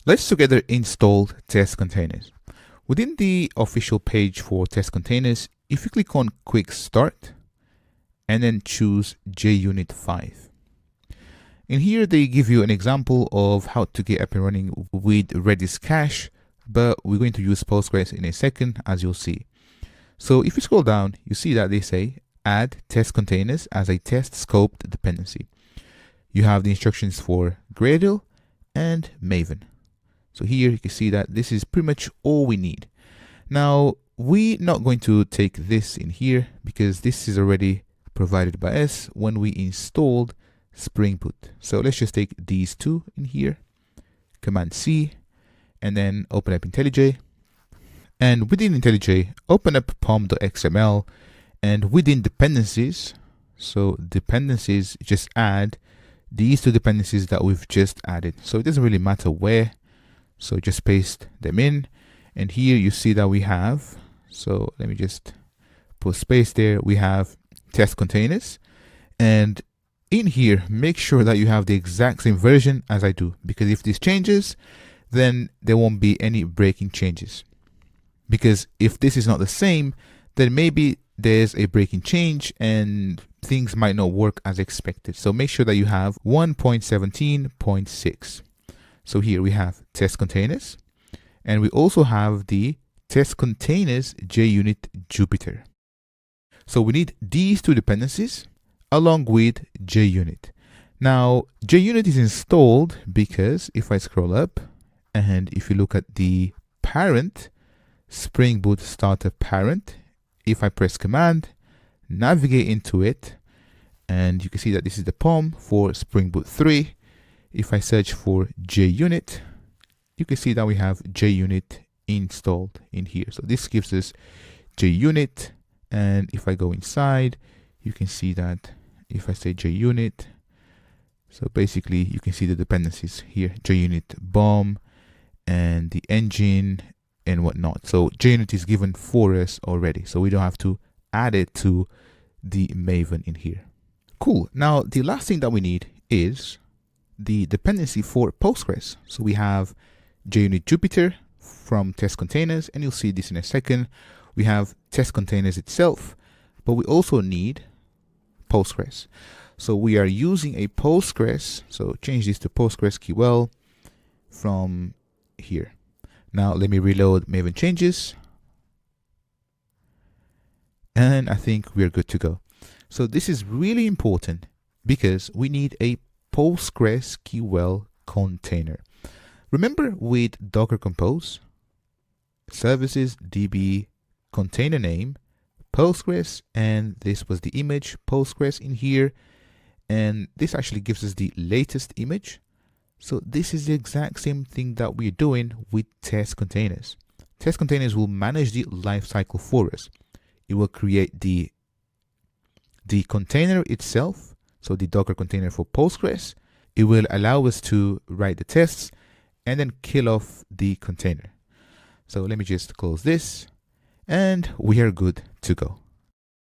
Let's together install Testcontainers. Within the official page for Testcontainers, if you click on Quick Start and then choose JUnit 5. In here, they give you an example of how to get up and running with Redis cache, but we're going to use Postgres in a second, as you'll see. So if you scroll down, you see that they say add Testcontainers as a test scoped dependency. You have the instructions for Gradle and Maven. So here you can see that this is pretty much all we need. Now, we're not going to take this in here because this is already provided by us when we installed Spring Boot. So let's just take these two in here, Command C, and then open up IntelliJ. And within IntelliJ, open up pom.xml, and within dependencies, so dependencies, just add these two dependencies that we've just added. So it doesn't really matter where. So just paste them in, and here you see that we have, so let me just put space there, we have Testcontainers, and in here make sure that you have the exact same version as I do, because if this changes, then there won't be any breaking changes. Because if this is not the same, then maybe there's a breaking change and things might not work as expected. So make sure that you have 1.17.6. So here we have Testcontainers, and we also have the Testcontainers JUnit Jupyter. So we need these two dependencies along with JUnit. Now, JUnit is installed because if I scroll up and if you look at the parent, Spring Boot starter parent, if I press Command, navigate into it, and you can see that this is the POM for Spring Boot 3. If I search for JUnit, you can see that we have JUnit installed in here. So this gives us JUnit, and if I go inside, you can see that if I say JUnit, so basically you can see the dependencies here, JUnit BOM and the engine and whatnot. So JUnit is given for us already, so we don't have to add it to the Maven in here. Cool. Now the last thing that we need is the dependency for Postgres. So we have JUnit Jupyter from Testcontainers, and you'll see this in a second. We have Testcontainers itself, but we also need Postgres. So we are using a Postgres. So change this to PostgreSQL from here. Now let me reload Maven changes. And I think we're good to go. So this is really important because we need a PostgreSQL container. Remember with Docker Compose, services, DB, container name, Postgres, and this was the image, Postgres in here. And this actually gives us the latest image. So this is the exact same thing that we're doing with Testcontainers. Testcontainers will manage the lifecycle for us. It will create the container itself, so the Docker container for Postgres. It will allow us to write the tests and then kill off the container. So let me just close this, and we are good to go.